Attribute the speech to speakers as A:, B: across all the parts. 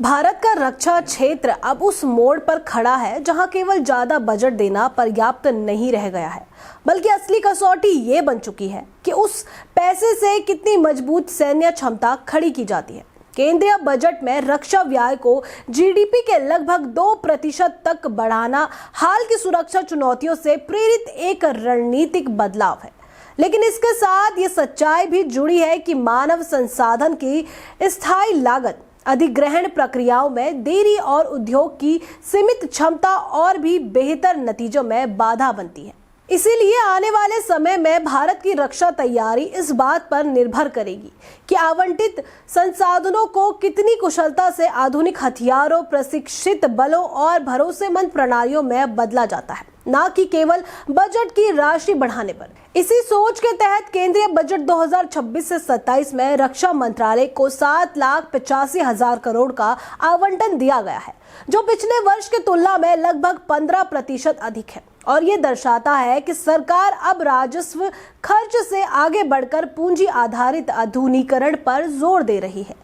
A: भारत का रक्षा क्षेत्र अब उस मोड़ पर खड़ा है जहां केवल ज्यादा बजट देना पर्याप्त नहीं रह गया है, बल्कि असली कसौटी ये बन चुकी है कि उस पैसे से कितनी मजबूत सैन्य क्षमता खड़ी की जाती है। केंद्रीय बजट में रक्षा व्यय को जीडीपी के लगभग 2% तक बढ़ाना हाल की सुरक्षा चुनौतियों से प्रेरित एक रणनीतिक बदलाव है। लेकिन इसके साथ ये सच्चाई भी जुड़ी है कि मानव संसाधन की स्थायी लागत, अधिग्रहण प्रक्रियाओं में देरी और उद्योग की सीमित क्षमता और भी बेहतर नतीजों में बाधा बनती है। इसीलिए आने वाले समय में भारत की रक्षा तैयारी इस बात पर निर्भर करेगी कि आवंटित संसाधनों को कितनी कुशलता से आधुनिक हथियारों, प्रशिक्षित बलों और भरोसेमंद प्रणालियों में बदला जाता है, ना कि केवल बजट की राशि बढ़ाने पर। इसी सोच के तहत केंद्रीय बजट 2026 से 27 में रक्षा मंत्रालय को 7,85,000 करोड़ का आवंटन दिया गया है, जो पिछले वर्ष की तुलना में लगभग 15% अधिक है। और ये दर्शाता है कि सरकार अब राजस्व खर्च से आगे बढ़कर पूंजी आधारित आधुनिकीकरण पर जोर दे रही है।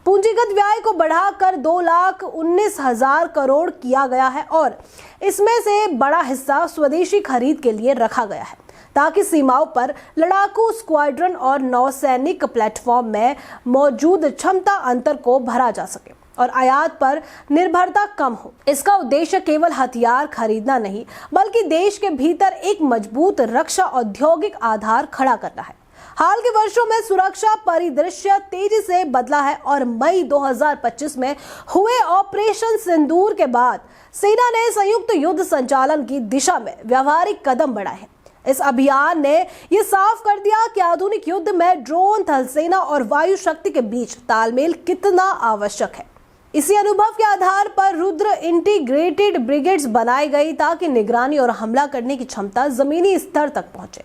A: पूंजीगत व्यय को बढ़ाकर 2,19,000 करोड़ किया गया है और इसमें से बड़ा हिस्सा स्वदेशी खरीद के लिए रखा गया है, ताकि सीमाओं पर लड़ाकू स्क्वाड्रन और नौसैनिक प्लेटफॉर्म में मौजूद क्षमता अंतर को भरा जा सके और आयात पर निर्भरता कम हो। इसका उद्देश्य केवल हथियार खरीदना नहीं, बल्कि देश के भीतर एक मजबूत रक्षा औद्योगिक आधार खड़ा करना है। हाल के वर्षों में सुरक्षा परिदृश्य तेजी से बदला है और मई 2025 में हुए ऑपरेशन सिंदूर के बाद सेना ने संयुक्त युद्ध संचालन की दिशा में व्यावहारिक कदम बढ़ाए हैं। इस अभियान ने यह साफ कर दिया कि आधुनिक युद्ध में ड्रोन, थल सेना और वायु शक्ति के बीच तालमेल कितना आवश्यक है। इसी अनुभव के आधार पर रुद्र इंटीग्रेटेड ब्रिगेड्स बनाई गई ताकि निगरानी और हमला करने की क्षमता जमीनी स्तर तक पहुंचे।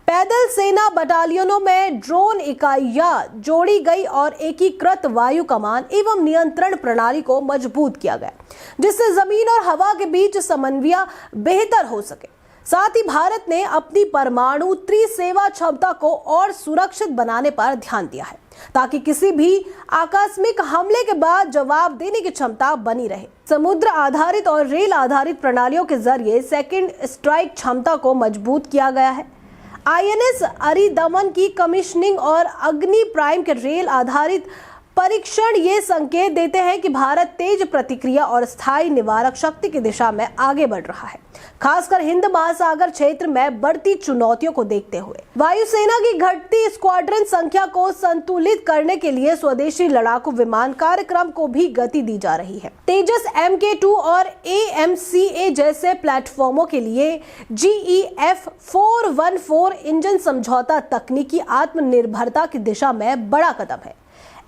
A: पैदल सेना बटालियनों में ड्रोन इकाइयां जोड़ी गई और एकीकृत वायु कमान एवं नियंत्रण प्रणाली को मजबूत किया गया, जिससे जमीन और हवा के बीच समन्वय बेहतर हो सके। साथ ही भारत ने अपनी परमाणु त्रिसेवा क्षमता को और सुरक्षित बनाने पर ध्यान दिया है, ताकि किसी भी आकस्मिक हमले के बाद जवाब देने की क्षमता बनी रहे। समुद्र आधारित और रेल आधारित प्रणालियों के जरिए सेकंड स्ट्राइक क्षमता को मजबूत किया गया है। आईएनएस अरिदमन की कमीशनिंग और अग्नि प्राइम के रेल आधारित परीक्षण ये संकेत देते हैं कि भारत तेज प्रतिक्रिया और स्थायी निवारक शक्ति की दिशा में आगे बढ़ रहा है, खासकर हिंद महासागर क्षेत्र में बढ़ती चुनौतियों को देखते हुए। वायुसेना की घटती स्क्वाड्रन संख्या को संतुलित करने के लिए स्वदेशी लड़ाकू विमान कार्यक्रम को भी गति दी जा रही है। तेजस MK2 और AMCA जैसे प्लेटफॉर्मों के लिए GEF 414 इंजन समझौता तकनीकी आत्मनिर्भरता की दिशा में बड़ा कदम है।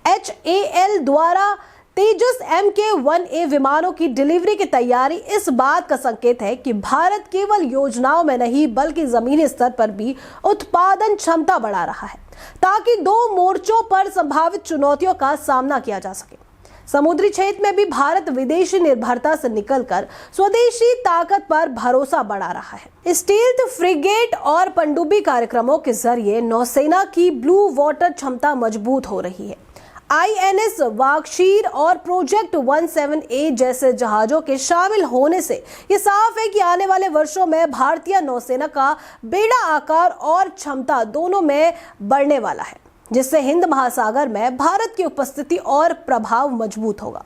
A: HAL द्वारा तेजस MK1A विमानों की डिलीवरी की तैयारी इस बात का संकेत है कि भारत केवल योजनाओं में नहीं, बल्कि जमीनी स्तर पर भी उत्पादन क्षमता बढ़ा रहा है, ताकि 2 मोर्चों पर संभावित चुनौतियों का सामना किया जा सके। समुद्री क्षेत्र में भी भारत विदेशी निर्भरता से निकलकर स्वदेशी ताकत पर भरोसा बढ़ा रहा है। स्टील्थ फ्रिगेट और पनडुब्बी कार्यक्रमों के जरिए नौसेना की ब्लू वाटर क्षमता मजबूत हो रही है। INS वाक्षीर और प्रोजेक्ट 17A जैसे जहाजों के शामिल होने से ये साफ है कि आने वाले वर्षों में भारतीय नौसेना का बेड़ा आकार और क्षमता दोनों में बढ़ने वाला है, जिससे हिंद महासागर में भारत की उपस्थिति और प्रभाव मजबूत होगा।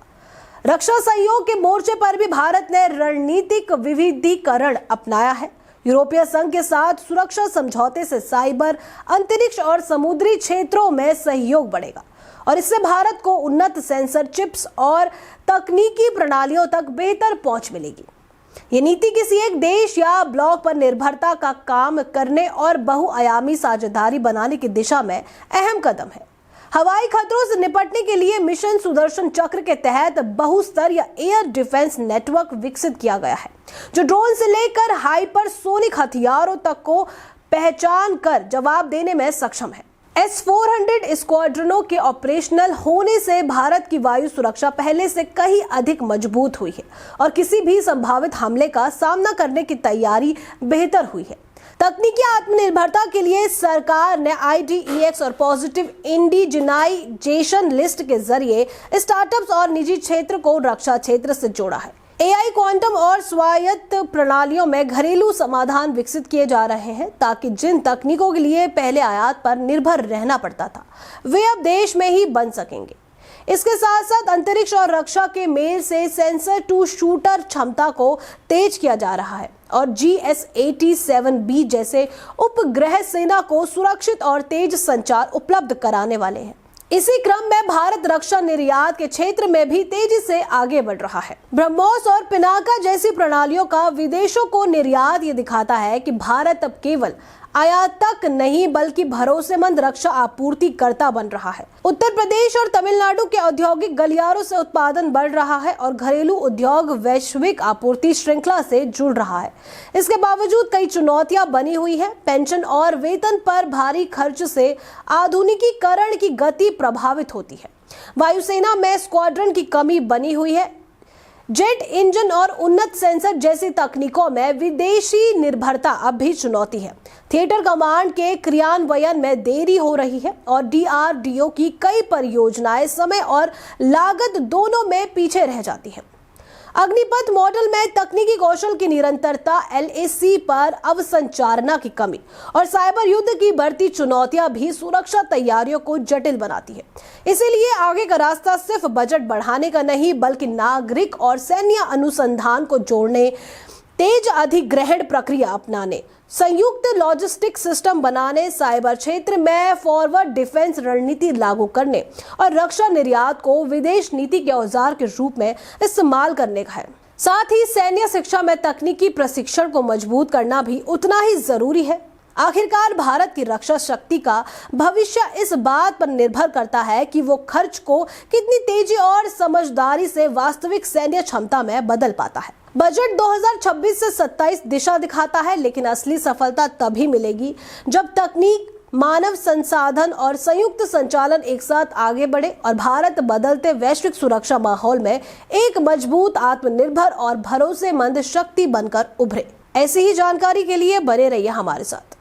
A: रक्षा सहयोग के मोर्चे पर भी भारत ने रणनीतिक विविधीकरण अपनाया है। यूरोपीय संघ के साथ सुरक्षा समझौते से साइबर, अंतरिक्ष और समुद्री क्षेत्रों में सहयोग बढ़ेगा और इससे भारत को उन्नत सेंसर चिप्स और तकनीकी प्रणालियों तक बेहतर पहुंच मिलेगी। ये नीति किसी एक देश या ब्लॉक पर निर्भरता का काम करने और बहुआयामी साझेदारी बनाने की दिशा में अहम कदम है। हवाई खतरों से निपटने के लिए मिशन सुदर्शन चक्र के तहत बहुस्तरीय एयर डिफेंस नेटवर्क विकसित किया गया है, जो ड्रोन से लेकर हाइपरसोनिक हथियारों तक को पहचान कर जवाब देने में सक्षम है। S-400 स्क्वाड्रनों के ऑपरेशनल होने से भारत की वायु सुरक्षा पहले से कहीं अधिक मजबूत हुई है और किसी भी संभावित हमले का सामना करने की तैयारी बेहतर हुई है। तकनीकी आत्मनिर्भरता के लिए सरकार ने IDEX और पॉजिटिव इंडिजिनाइजेशन लिस्ट के जरिए स्टार्टअप्स और निजी क्षेत्र को रक्षा क्षेत्र से जोड़ा है। AI, क्वांटम और स्वायत्त प्रणालियों में घरेलू समाधान विकसित किए जा रहे हैं ताकि जिन तकनीकों के लिए पहले आयात पर निर्भर रहना पड़ता था वे अब देश में ही बन सकेंगे। इसके साथ साथ अंतरिक्ष और रक्षा के मेल से सेंसर टू शूटर क्षमता को तेज किया जा रहा है और GS-87B जैसे उपग्रह सेना को सुरक्षित और तेज संचार उपलब्ध कराने वाले हैं। इसी क्रम में भारत रक्षा निर्यात के क्षेत्र में भी तेजी से आगे बढ़ रहा है। ब्रह्मोस और पिनाका जैसी प्रणालियों का विदेशों को निर्यात ये दिखाता है कि भारत अब केवल आयातक नहीं बल्कि भरोसेमंद रक्षा आपूर्तिकर्ता बन रहा है। उत्तर प्रदेश और तमिलनाडु के औद्योगिक गलियारों से उत्पादन बढ़ रहा है और घरेलू उद्योग वैश्विक आपूर्ति श्रृंखला से जुड़ रहा है। इसके बावजूद कई चुनौतियां बनी हुई है। पेंशन और वेतन पर भारी खर्च से आधुनिकीकरण की गति प्रभावित होती है। वायुसेना में स्क्वाड्रन की कमी बनी हुई है। जेट इंजन और उन्नत सेंसर जैसी तकनीकों में विदेशी निर्भरता अब भी चुनौती है। थिएटर कमांड के क्रियान्वयन में देरी हो रही है और DRDO की कई परियोजनाएं समय और लागत दोनों में पीछे रह जाती हैं। अग्निपथ मॉडल में तकनीकी कौशल की निरंतरता, LAC पर अवसंचारना की कमी और साइबर युद्ध की बढ़ती चुनौतियां भी सुरक्षा तैयारियों को जटिल बनाती है। इसीलिए आगे का रास्ता सिर्फ बजट बढ़ाने का नहीं बल्कि नागरिक और सैन्य अनुसंधान को जोड़ने, तेज अधिग्रहण प्रक्रिया अपनाने, संयुक्त लॉजिस्टिक सिस्टम बनाने, साइबर क्षेत्र में फॉरवर्ड डिफेंस रणनीति लागू करने और रक्षा निर्यात को विदेश नीति के औजार के रूप में इस्तेमाल करने का है। साथ ही सैन्य शिक्षा में तकनीकी प्रशिक्षण को मजबूत करना भी उतना ही जरूरी है। आखिरकार भारत की रक्षा शक्ति का भविष्य इस बात पर निर्भर करता है कि वो खर्च को कितनी तेजी और समझदारी से वास्तविक सैन्य क्षमता में बदल पाता है। बजट 2026 से 27 दिशा दिखाता है, लेकिन असली सफलता तभी मिलेगी जब तकनीक, मानव संसाधन और संयुक्त संचालन एक साथ आगे बढ़े और भारत बदलते वैश्विक सुरक्षा माहौल में एक मजबूत, आत्मनिर्भर और भरोसेमंद शक्ति बनकर उभरे। ऐसी ही जानकारी के लिए बने रहिए हमारे साथ।